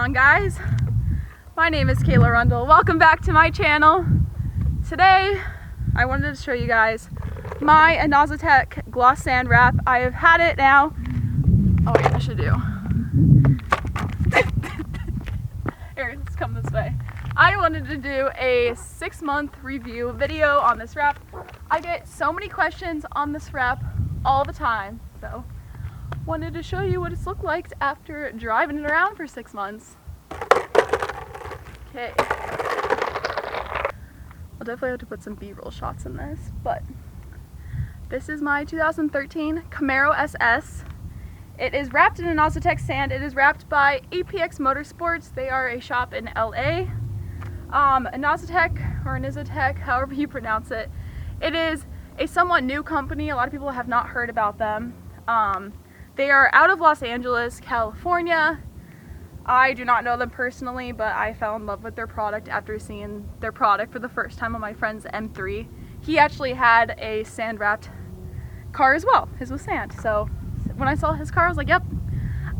on, guys? My name is Kayla Rundle. Welcome back to my channel. Today I wanted to show you guys my Inozetek gloss sand wrap. I have had it now. Oh wait, I should do. Here, let's come this way. I wanted to do a 6-month review video on this wrap. I get so many questions on this wrap all the time, so wanted to show you what it's looked like after driving it around for 6 months. Okay. I'll definitely have to put some B-roll shots in this, but this is my 2013 Camaro SS. It is wrapped in Inozetek sand. It is wrapped by APX Motorsports. They are a shop in LA. Inozetek, or Inozetek, however you pronounce it. It is a somewhat new company. A lot of people have not heard about them. They are out of Los Angeles, California. I do not know them personally, but I fell in love with their product after seeing their product for the first time on my friend's M3. He actually had a sand-wrapped car as well. His was sand. So when I saw his car, I was like, yep,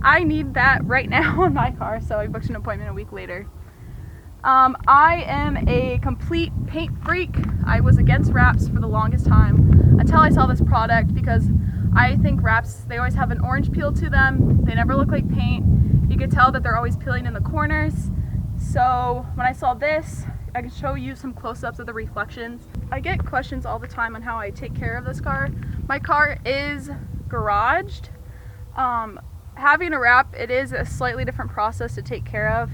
I need that right now on my car. So I booked an appointment a week later. I am a complete paint freak. I was against wraps for the longest time until I saw this product, because I think wraps, they always have an orange peel to them. They never look like paint. You can tell that they're always peeling in the corners. So when I saw this, I can show you some close-ups of the reflections. I get questions all the time on how I take care of this car. My car is garaged. Having a wrap, it is a slightly different process to take care of.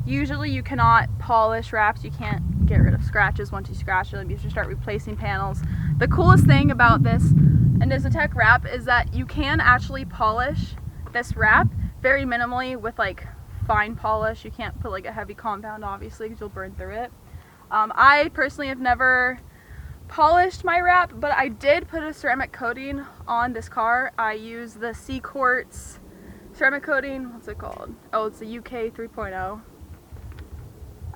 Usually you cannot polish wraps. You can't get rid of scratches once you scratch them. You should start replacing panels. The coolest thing about this Inozetek wrap is that you can actually polish this wrap very minimally with like fine polish. You can't put like a heavy compound, obviously, because you'll burn through it. I personally have never polished my wrap, but I did put a ceramic coating on this car. I use the Cquartz ceramic coating. What's it called? Oh, it's the UK 3.0.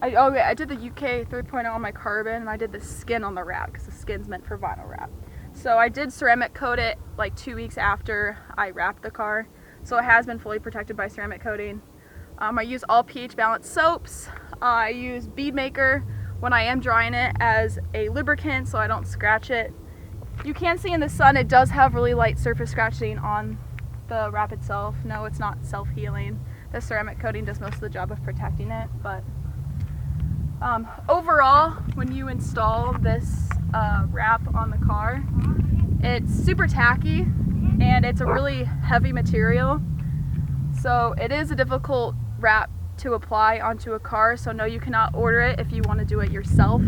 I did the UK 3.0 on my carbon, and I did the skin on the wrap because the skin's meant for vinyl wrap. So I did ceramic coat it like 2 weeks after I wrapped the car, so it has been fully protected by ceramic coating. I use all pH balanced soaps. I use bead maker when I am drying it as a lubricant so I don't scratch it. You can see in the sun it does have really light surface scratching on the wrap itself. No, it's not self-healing. The ceramic coating does most of the job of protecting it, but overall, when you install this wrap on the car, it's super tacky and it's a really heavy material, so it is a difficult wrap to apply onto a car. So no, you cannot order it if you want to do it yourself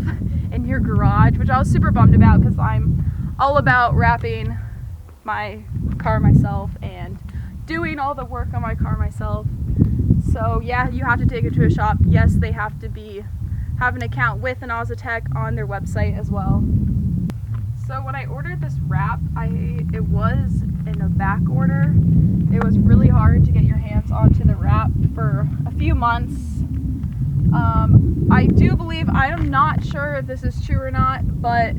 in your garage, which I was super bummed about because I'm all about wrapping my car myself and doing all the work on my car myself. So yeah, you have to take it to a shop. Yes, they have to have an account with Inozetek on their website as well. So when I ordered this wrap, it was in a back order. It was really hard to get your hands onto the wrap for a few months. I do believe, I am not sure if this is true or not, but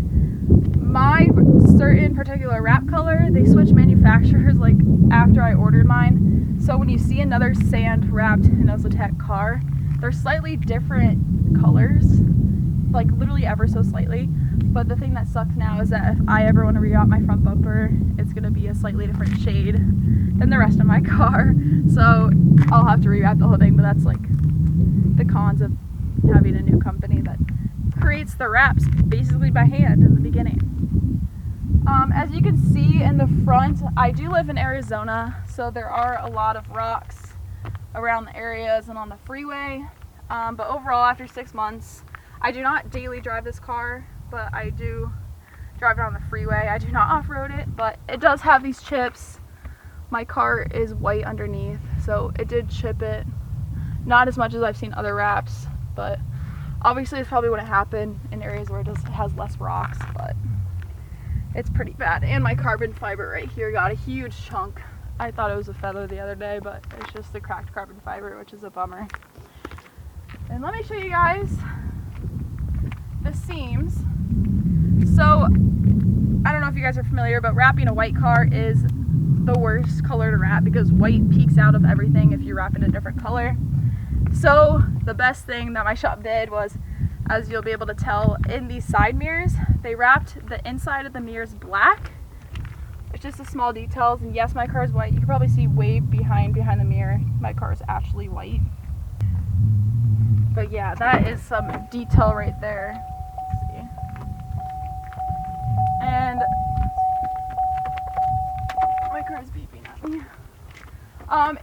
my certain particular wrap color, they switched manufacturers like after I ordered mine. So when you see another sand wrapped Inozetek car, they're slightly different colors, like literally ever so slightly. But the thing that sucks now is that if I ever want to rewrap my front bumper, it's going to be a slightly different shade than the rest of my car. So I'll have to rewrap the whole thing, but that's like the cons of having a new company that creates the wraps basically by hand in the beginning. As you can see in the front, I do live in Arizona, so there are a lot of rocks around the areas and on the freeway. But overall, after 6 months, I do not daily drive this car, but I do drive it on the freeway. I do not off-road it, but it does have these chips. My car is white underneath, so it did chip it. Not as much as I've seen other wraps, but obviously it's probably wouldn't happen in areas where it has less rocks, but it's pretty bad. And my carbon fiber right here got a huge chunk. I thought it was a feather the other day, but it's just a cracked carbon fiber, which is a bummer. And let me show you guys the seams. So I don't know if you guys are familiar, but wrapping a white car is the worst color to wrap because white peeks out of everything if you wrap in a different color. So the best thing that my shop did was, as you'll be able to tell in these side mirrors, they wrapped the inside of the mirrors black. It's just the small details, and yes, my car is white. You can probably see way behind the mirror. My car is actually white. But yeah, that is some detail right there. Let's see. And my car is beeping at me.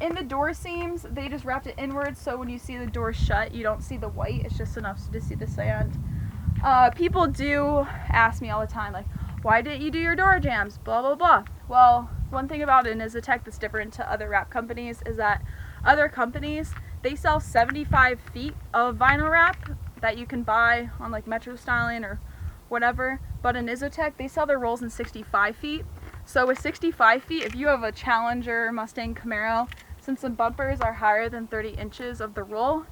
In the door seams, they just wrapped it inwards, so when you see the door shut, you don't see the white. It's just enough to see the sand. People do ask me all the time, like, why didn't you do your door jambs? Blah, blah, blah. Well, one thing about Inozetek that's different to other wrap companies is that other companies, they sell 75 feet of vinyl wrap that you can buy on like Metro Styling or whatever. But in Inozetek, they sell their rolls in 65 feet. So with 65 feet, if you have a Challenger, Mustang, Camaro, since the bumpers are higher than 30 inches of the roll,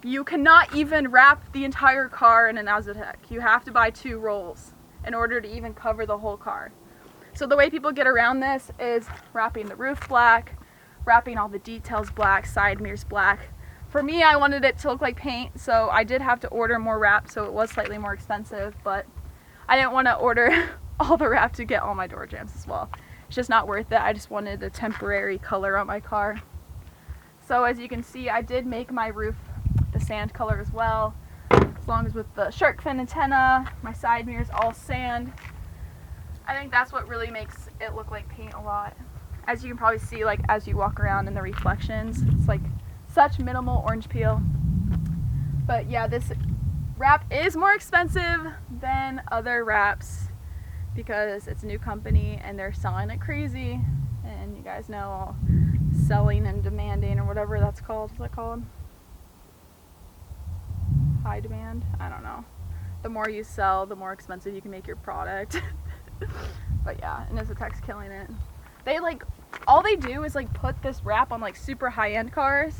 you cannot even wrap the entire car in an Inozetek. You have to buy 2 rolls in order to even cover the whole car. So the way people get around this is wrapping the roof black, wrapping all the details black, side mirrors black. For me, I wanted it to look like paint, so I did have to order more wrap, so it was slightly more expensive, but I didn't want to order all the wrap to get all my door jambs as well. It's just not worth it. I just wanted a temporary color on my car. So as you can see, I did make my roof the sand color as well, as long as with the shark fin antenna, my side mirrors all sand. I think that's what really makes it look like paint a lot. As you can probably see, like as you walk around in the reflections, it's like such minimal orange peel. But yeah, this wrap is more expensive than other wraps because it's a new company and they're selling it crazy. And you guys know selling and demanding, or whatever that's called. What's that called? High demand? I don't know. The more you sell, the more expensive you can make your product. But yeah, Inozetek's killing it. They like, all they do is like put this wrap on like super high-end cars.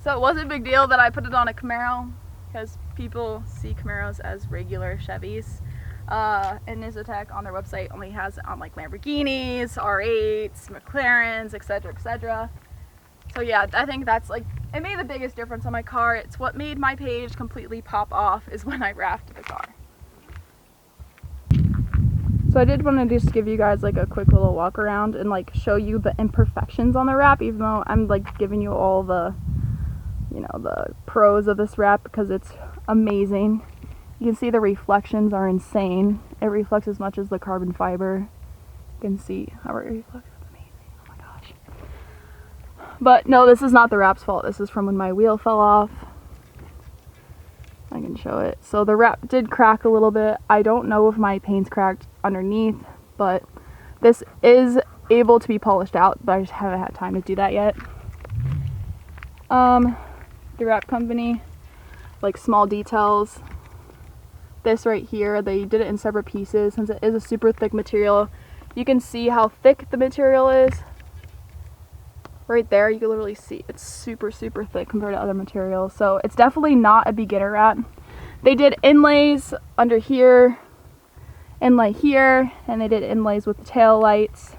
So it wasn't a big deal that I put it on a Camaro, because people see Camaros as regular Chevys. And Inozetek on their website only has it on like Lamborghinis, R8s, McLarens, etc, etc. So yeah, I think that's like, it made the biggest difference on my car. It's what made my page completely pop off, is when I wrapped the car. So I did want to just give you guys like a quick little walk around and like show you the imperfections on the wrap, even though I'm like giving you all the, you know, the pros of this wrap, because it's amazing. You can see the reflections are insane. It reflects as much as the carbon fiber. You can see how it reflects. It's amazing. Oh my gosh. But no, this is not the wrap's fault. This is from when my wheel fell off. I can show it. So the wrap did crack a little bit. I don't know if my paint's cracked underneath, but this is able to be polished out, but I just haven't had time to do that yet. The wrap company, like small details. This right here, they did it in separate pieces. Since it is a super thick material, you can see how thick the material is. Right there, you can literally see it's super, super thick compared to other materials. So it's definitely not a beginner wrap. They did inlays under here, inlay here, and they did inlays with tail lights.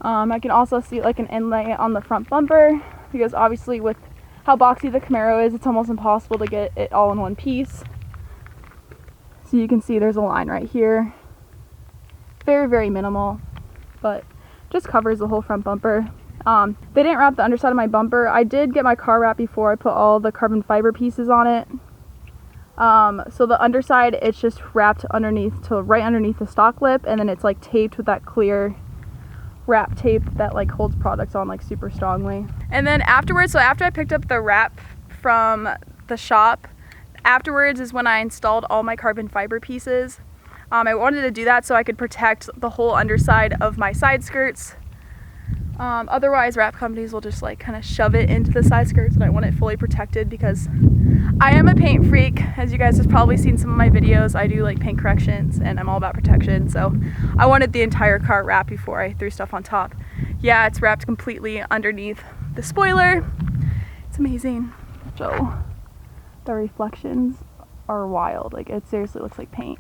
I can also see like an inlay on the front bumper, because obviously with how boxy the Camaro is, it's almost impossible to get it all in one piece. So you can see there's a line right here. Very, very minimal, but just covers the whole front bumper. They didn't wrap the underside of my bumper. I did get my car wrapped before I put all the carbon fiber pieces on it. So the underside, it's just wrapped underneath to right underneath the stock lip, and then it's like taped with that clear wrap tape that like holds products on like super strongly. And then afterwards, so after I picked up the wrap from the shop, afterwards is when I installed all my carbon fiber pieces. I wanted to do that so I could protect the whole underside of my side skirts. Otherwise, wrap companies will just like kind of shove it into the side skirts, and I want it fully protected because I am a paint freak. As you guys have probably seen some of my videos, I do like paint corrections and I'm all about protection, so I wanted the entire car wrapped before I threw stuff on top. Yeah, it's wrapped completely underneath the spoiler. It's amazing. So the reflections are wild. Like, it seriously looks like paint.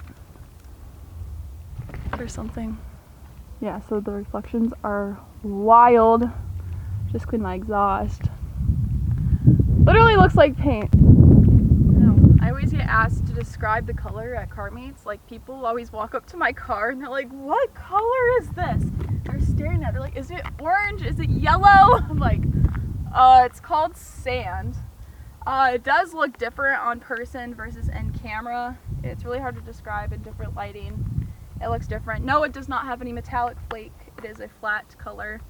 There's something. Yeah, so the reflections are wild. Just clean my exhaust. Literally looks like paint. No, I always get asked to describe the color at car meets. Like, people always walk up to my car and they're like, what color is this? They're staring at it. They're like, is it orange? Is it yellow? I'm like, it's called sand. It does look different on person versus in camera. It's really hard to describe in different lighting. It looks different. No, it does not have any metallic flake. It is a flat color.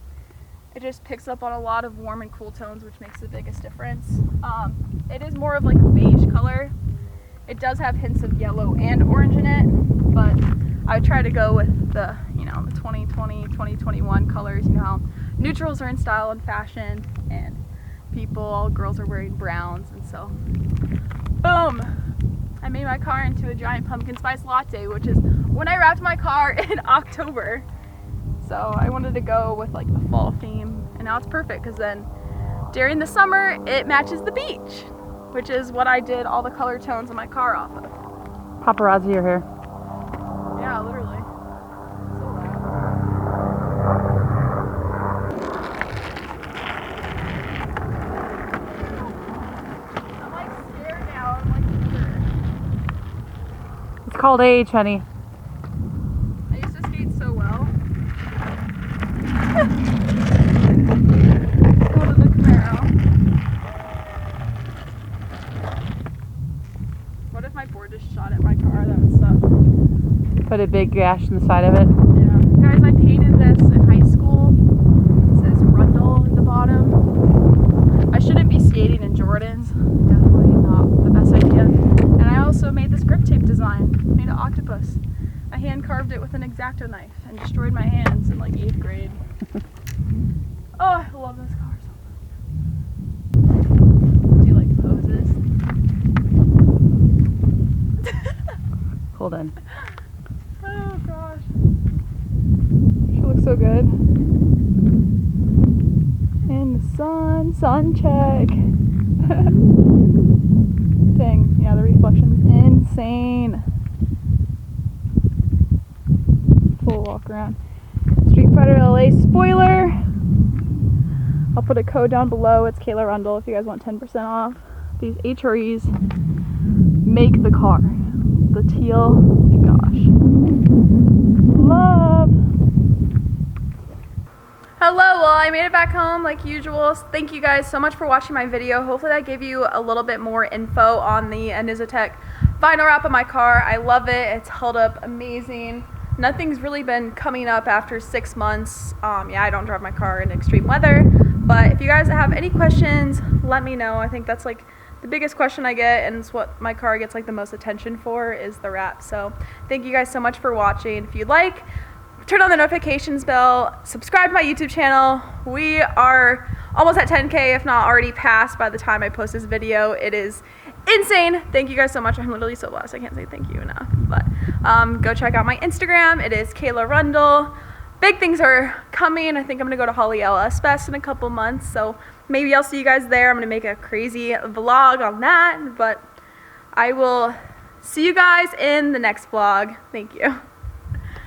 It just picks up on a lot of warm and cool tones, which makes the biggest difference. It is more of like a beige color. It does have hints of yellow and orange in it, but I try to go with the, you know, the 2020, 2021 colors. You know how neutrals are in style and fashion, and all girls are wearing browns, and so boom, I made my car into a giant pumpkin spice latte, which is when I wrapped my car in October. So I wanted to go with like the fall theme, and now it's perfect because then during the summer it matches the beach, which is what I did all the color tones on my car off of. Paparazzi are here. Yeah, literally. So loud. I'm like scared now. I'm like scared. It's called age, honey. I used to skate so well. Go to the Camaro. What if my board just shot at my car? That would suck. Put a big gash in the side of it. Yeah. Guys, I painted this in high school. It says Rundle at the bottom. I shouldn't be skating in Jordans. Definitely not the best idea. And I also made this grip tape design. Made an octopus. I hand carved it with an X-Acto knife and destroyed my hands in like 8th grade. Oh, I love this car so much. Do you like poses? Hold on. Oh gosh. She looks so good. In the sun check. Dang, yeah, the reflection's insane. Full walk around. Street Fighter LA spoiler. I'll put a code down below. It's Kayla Rundle if you guys want 10% off. These HREs make the car. The teal, my gosh. Love. Hello, well, I made it back home like usual. Thank you guys so much for watching my video. Hopefully that gave you a little bit more info on the Inozetek vinyl wrap of my car. I love it. It's held up amazing. Nothing's really been coming up after 6 months. Yeah, I don't drive my car in extreme weather, but if you guys have any questions, let me know. I think that's like the biggest question I get, and it's what my car gets like the most attention for, is the wrap. So thank you guys so much for watching. If you'd like, turn on the notifications bell, subscribe to my YouTube channel. We are almost at 10K, if not already past by the time I post this video. It is insane. Thank you guys so much. I'm literally so blessed. I can't say thank you enough. But go check out my Instagram. It is Kayla Rundle. Big things are coming. I think I'm gonna go to Holly LS Fest in a couple months, so maybe I'll see you guys there. I'm gonna make a crazy vlog on that, but I will see you guys in the next vlog. Thank you.